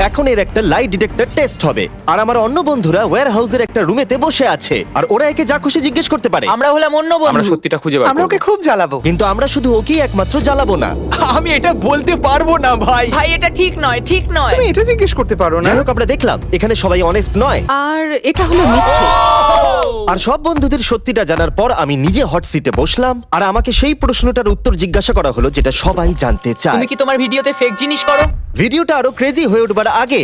এখন এর একটা লাই ডিটেক্টর টেস্ট হবে। আর আমার অন্য বন্ধুরা ওয়্যার হাউসের একটা রুমেতে বসে আছে, আর ওরা একে যা খুশি জিজ্ঞেস করতে পারে। আমরা হলাম অন্য আমরা বন্ধু। সত্যিটা খুঁজে বার আমরা করব। ওকে খুব জ্বালাবো। কিন্তু আমরা শুধু ওকেই একমাত্র জ্বালাবো না। আমি এটা বলতে পারবো না ভাই। ভাই এটা ঠিক নয়, ঠিক নয়। তুমি এটা জিজ্ঞেস করতে পারো না। যাই হোক, আমরা দেখলাম এখানে সবাই অনেস্ট নয়। আর এটা হলো মিথ্যে। আর সব বন্ধুদের সত্যিটা জানার পর আমি নিজে হট সিটে বসলাম, আর আমাকে সেই প্রশ্নটার উত্তর জিজ্ঞাসা করা হলো যেটা সবাই জানতে চায়। তুমি কি তোমার ভিডিওতে ফেক জিনিস করো? ভিডিওটা আরো ক্রেজি হয়ে উঠবার আগে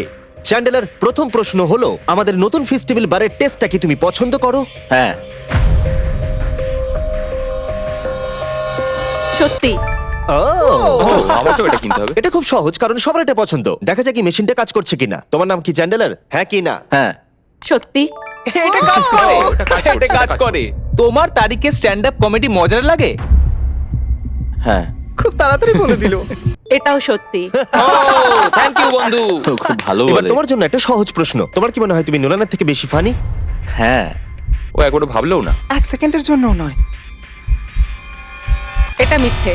চ্যান্ডেলার, প্রথম প্রশ্ন হলো আমাদের নতুন ফেস্টিভ্যাল বারের টেস্টটা কি তুমি পছন্দ করো? হ্যাঁ। সত্যি। ও, আমার তো এটা কিনতে হবে। এটা খুব সহজ, কারণ সবার এটা পছন্দ। দেখা যাক কি মেশিনটা কাজ করছে কিনা। তোমার নাম কি চ্যান্ডেলার? হ্যাঁ কি না? হ্যাঁ, সত্যি। এটা কাজ করে। এটা কাজ করছে, এটা কাজ এটা কাজ করে। তোমার তারিখে স্ট্যান্ড আপ কমেডি মজার লাগে? হ্যাঁ, খুব তাড়াতাড়ি বলে দিল। এটাও সত্যি। থ্যাংক ইউ বন্ধু। খুব ভালো এবার বলে। তোমার জন্য একটা সহজ প্রশ্ন। তোমার কি মনে হয় তুমি নোলানের থেকে বেশি ফানি? হ্যাঁ, ও একবারও ভাবলেও না। এক সেকেন্ডের জন্য নয়। এটা মিথ্যে।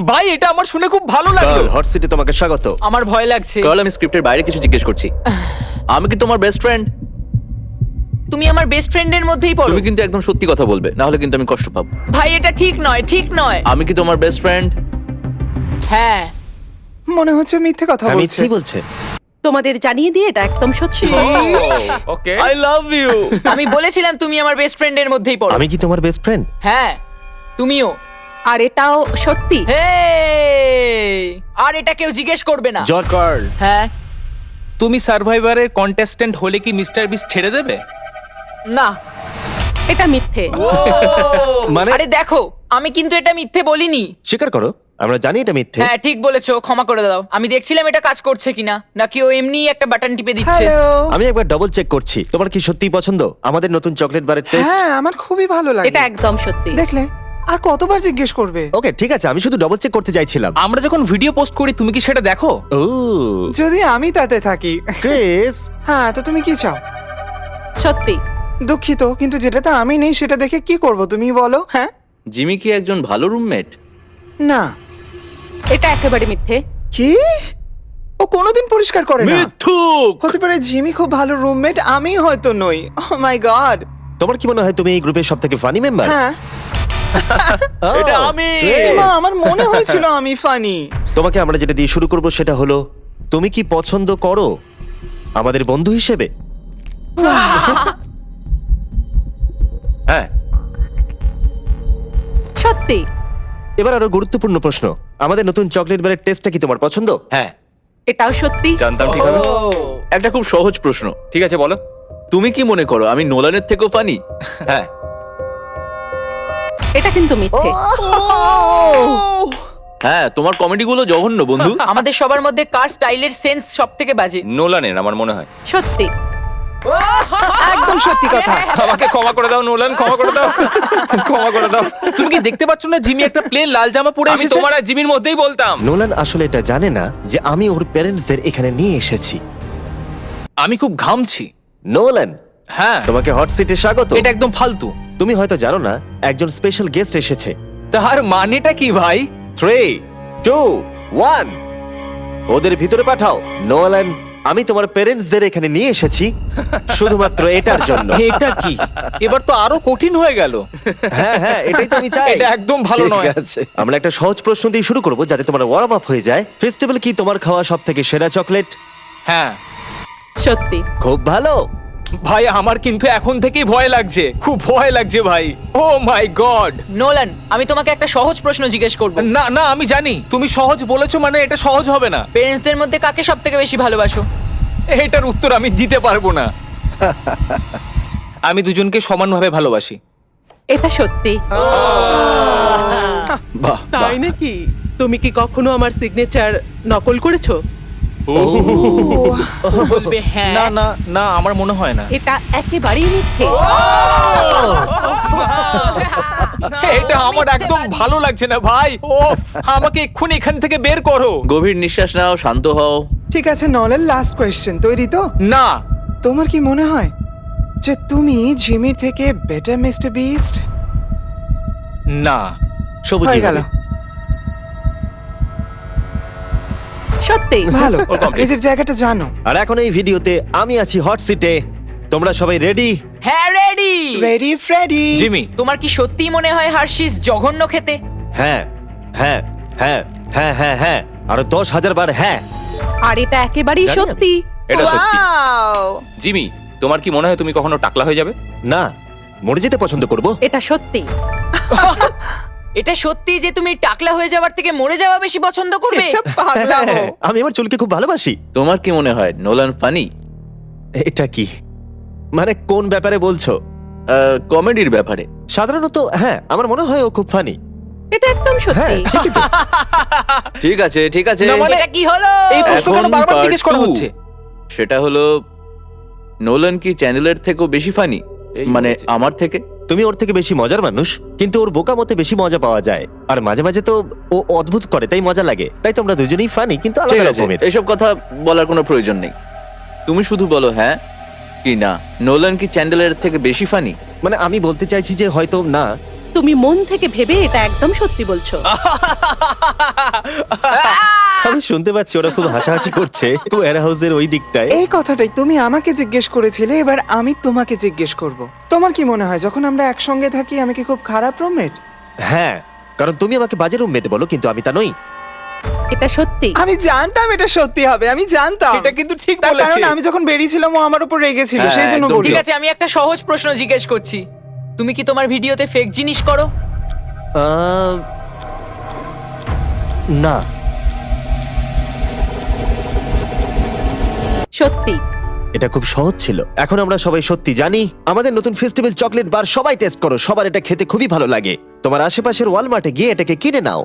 ভাই এটা আমার শুনে খুব ভালো লাগলো। হট সিটে তোমাকে স্বাগত। আমার ভয় লাগছে। কারণ আমি স্ক্রিপ্টের বাইরে কিছু জিজ্ঞেস করছি। আমি কি তোমার বেস্ট ফ্রেন্ড? তুমি আমার বেস্ট ফ্রেন্ডের মধ্যেই পড়ো। তুমি কিন্তু একদম সত্যি কথা বলবে, না হলে কিন্তু আমি কষ্ট পাবো। ভাই এটা ঠিক নয়, ঠিক নয়। আমি কি তোমার বেস্ট ফ্রেন্ড? হ্যাঁ। মনে হচ্ছে মিথ্যে কথা আমি বলছে। কি বলছে? তোমাদের জানিয়ে দিয়ে এটা একদম সত্যি। ওকে। I love you. আমি বলেছিলাম তুমি আমার বেস্ট ফ্রেন্ডের মধ্যেই পড়ো। আমি কি তোমার বেস্ট ফ্রেন্ড? হ্যাঁ, তুমিও। আর এটাও সত্যি। হেই! আর এটা কেউ জিজ্ঞেস করবে না। জর্জ, কার্ল, হ্যাঁ। তুমি সার্ভাইভারের কন্টেস্ট্যান্ট হলে কি মিস্টার বিস্ট ছেড়ে দেবে? না। এটা মিথ্যে। মানে আরে দেখো, আমি কিন্তু এটা মিথ্যে বলিনি। স্বীকার করো, আমরা জানি এটা মিথ্যে। হ্যাঁ ঠিক বলেছো, ক্ষমা করে দাও। আমি দেখছিলাম এটা কাজ করছে কিনা, নাকি ও এমনি একটা বাটন টিপে দিচ্ছে। হ্যালো। আমি একবার ডবল চেক করছি। তোমার কি সত্যিই পছন্দ আমাদের নতুন চকলেট বারের টেস্ট? হ্যাঁ, আমার খুবই ভালো লাগে। এটা একদম সত্যি। দেখলে আর কতবার জিজ্ঞেস করবে? ওকে ঠিক আছে, আমি শুধু ডবল চেক করতে চাইছিলাম। আমরা যখন ভিডিও পোস্ট করি তুমি কি সেটা দেখো? ও যদি আমি তাতে থাকি। ক্রিস, হ্যাঁ, তো তুমি কি চাও? সত্যি। দুঃখিত, কিন্তু যেটাতে আমি নেই সেটা দেখে কি করব তুমি বলো? হ্যাঁ, জিমি কি একজন ভালো রুমমেট? না। এটা একেবারে মিথ্যে। কি? ও কোনোদিন পরিষ্কার করে না। মিথ্যুক। হতে পারে জিমি খুব ভালো রুমমেট, আমি হয়তো নই। ও মাই গড। তোমার কি মনে হয় তুমি এই গ্রুপের সবথেকে ফানি মেম্বার? হ্যাঁ, এটা আমি। মা, আমার মনে হয়েছিল আমি ফানি। তোমাকে আমরা যেটা দিয়ে শুরু করব সেটা হলো, তুমি কি পছন্দ করো আমাদের বন্ধু হিসেবে? হ্যাঁ। সত্যি। এবার আরো গুরুত্বপূর্ণ প্রশ্ন, আমাদের নতুন চকলেট বারের টেস্টটা কি তোমার পছন্দ? হ্যাঁ, এটাও সত্যি। জানতাম ঠিক হবে। একটা খুব সহজ প্রশ্ন। ঠিক আছে বলো। তুমি কি মনে করো আমি নোলানের থেকেও ফানি? হ্যাঁ। এটা কিন্তু মিথ্যে। হ্যাঁ, তোমার কমেডি গুলো জঘন্য বন্ধু। আমাদের সবার মধ্যে কার স্টাইলের সেন্স সব থেকে বাজে? নোলানের আমার মনে হয়। সত্যি। একদম সত্যি কথা। আমাকে ক্ষমা করে দাও নোলান, ক্ষমা করে দাও। ক্ষমা করে দাও। তুমি কি দেখতে পাচ্ছ না জিমি একটা প্লেন লাল জামা পরে আমি এসেছে? তোমার আর জিমির মধ্যেই বলতাম। নোলান আসলে এটা জানে না যে আমি ওর প্যারেন্টসদের এখানে নিয়ে এসেছি। আমি খুব ঘামছি। নোলান, হ্যাঁ, তোমাকে হট সিটে স্বাগত। এটা একদম ফালতু। তুমি হয়তো জানো না একজন স্পেশাল গেস্ট এসেছে। তার মানেটা কি ভাই? 3, 2, 1 ওদের ভিতরে পাঠাও। নোলান, আমি তোমার প্যারেন্টসদের এখানে নিয়ে এসেছি শুধুমাত্র এটার জন্য। এটা কি? এবার তো আরো কঠিন হয়ে গেল। হ্যাঁ হ্যাঁ, এটাই তো আমি চাই। এটা একদম ভালো ঠিক নয়। আছে, আমরা একটা সহজ প্রশ্ন দিয়ে শুরু করব যাতে তোমার ওয়ার্ম আপ হয়ে যায়। ফেস্টিভ্যাল কি তোমার খাওয়া সবথেকে সেরা চকলেট? হ্যাঁ সত্যি। খুব ভালো। ভাই, আমার কিন্তু এখন থেকেই ভয় লাগছে, খুব ভয় লাগছে ভাই। ও মাই গড। নোলান, আমি তোমাকে একটা সহজ প্রশ্ন জিজ্ঞেস করব। না না, আমি জানি তুমি সহজ বলেছো মানে এটা সহজ হবে না। পেরেন্টসদের মধ্যে কাকে সব থেকে বেশি ভালোবাসো? এটার উত্তর আমি দিতে পারবো না। আমি দুজনকে সমানভাবে ভালোবাসি। এটা সত্যি। বাহ, তাই নাকি? তুমি কি কখনো আমার সিগনেচার নকল করেছো? বলবে হ্যাঁ। না না না, আমার মনে হয় না। এটা একেবারেই মিথ্যে। এটা আমার একদম ভালো লাগছে না ভাই। ও, আমাকে এক্ষুনি এখান থেকে বের করো। গভীর নিঃশ্বাস নাও, শান্ত হও। ঠিক আছে, নলের লাস্ট কোয়েশ্চেন, তৈরি তো? না। তোমার কি মনে হয় যে তুমি জিমির থেকে বেটার মিস্টার বিস্ট? না। সবুজ হয়ে গেল। সত্যি। সত্যি ভালো ও complete। নিজের জায়গাটা জানো। আর এখন এই ভিডিওতে আমি আছি হট সিটে। তোমরা সবাই রেডি? হ্যাঁ রেডি। Ready Freddie. জিমি, তোমার কি সত্যি মনে হয় হার্শিস জঘন্য খেতে? হ্যাঁ হ্যাঁ হ্যাঁ হ্যাঁ হ্যাঁ হ্যাঁ আরো 10,000 বার হ্যাঁ। আর এটা একেবারেই জানি আমি। সত্যি এটা সত্যি Wow! জিমি, তোমার কি মনে হয় তুমি কখনো টাকলা হয়ে যাবে? না, মরে যেতে পছন্দ করব। এটা সত্যি এটা সত্যি যে তুমি টাকলা হয়ে যাওয়ার থেকে মরে যাওয়া বেশি পছন্দ করবে? এটা পাগলামো। আমি আমার চুলকে খুব ভালোবাসি। তোমার কি মনে হয় নোলান ফানি? এটা কি মানে কোন ব্যাপারে বলছো? কমেডির ব্যাপারে। সাধারণত হ্যাঁ, আমার মনে হয় ও খুব ফানি। এটা একদম হ্যাঁ সত্যি ঠিকই তো। ঠিক আছে, ঠিক আছে। না, মানে- এটা কি হলো? এই প্রশ্ন কেন এখন বারবার part জিজ্ঞেস করা 2 হচ্ছে? সেটা হলো নোলান কি চ্যানেলের থেকেও বেশি ফানি? এই মানে বলেছে। আমার থেকে? তুমি ওর থেকে বেশি মজার মানুষ, কিন্তু ওর বোকা মতে বেশি মজা পাওয়া যায়। আর মাঝে মাঝে তো ও অদ্ভুত করে, তাই মজা লাগে। তাই তোমরা দুজনেই ফানি, কিন্তু ঠিক আলাদা আছে, রকমের। এসব কথা বলার কোনো প্রয়োজন নেই। তুমি শুধু বলো হ্যাঁ কি না। নোলান কি চ্যান্ডেলের থেকে বেশি ফানি? মানে আমি বলতে চাইছি যে হয়তো না। তুমি মন থেকে ভেবে এটা একদম সত্যি বলছো আমি শুনতে পাচ্ছি ওরা খুব হাসাহাসি করছে ওয়্যার হাউসের ওই দিকটায়। এই কথাটাই তুমি আমাকে জিজ্ঞেস করেছিলে, এবার আমি তোমাকে জিজ্ঞেস করব। তোমার কি মনে হয় যখন আমরা একসঙ্গে থাকি আমি কি খুব খারাপ রুমমেট? হ্যাঁ, কারণ তুমি আমাকে বাজে রুমমেট বলো, কিন্তু আমি তা নই। এটা সত্যি আমি জানতাম এটা সত্যি হবে, আমি জানতাম। এটা কিন্তু ঠিক তার বলেছে। কারণ আমি যখন বেরিয়েছিলাম ও আমার উপর রেগেছিল, হ্যাঁ, সেই জন্য একদম বলি। ঠিক আছে, আমি একটা সহজ প্রশ্ন জিজ্ঞেস করছি। তুমি কি তোমার ভিডিওতে ফেক জিনিস করো? আহ, না। সত্যি এটা খুব সহজ ছিল। এখন আমরা সবাই সত্যি জানি। আমাদের নতুন ফেস্টিভ্যাল চকলেট বার সবাই টেস্ট করো, সবার এটা খেতে খুবই ভালো লাগে। তোমার আশেপাশের ওয়ালমার্টে গিয়ে এটাকে কিনে নাও।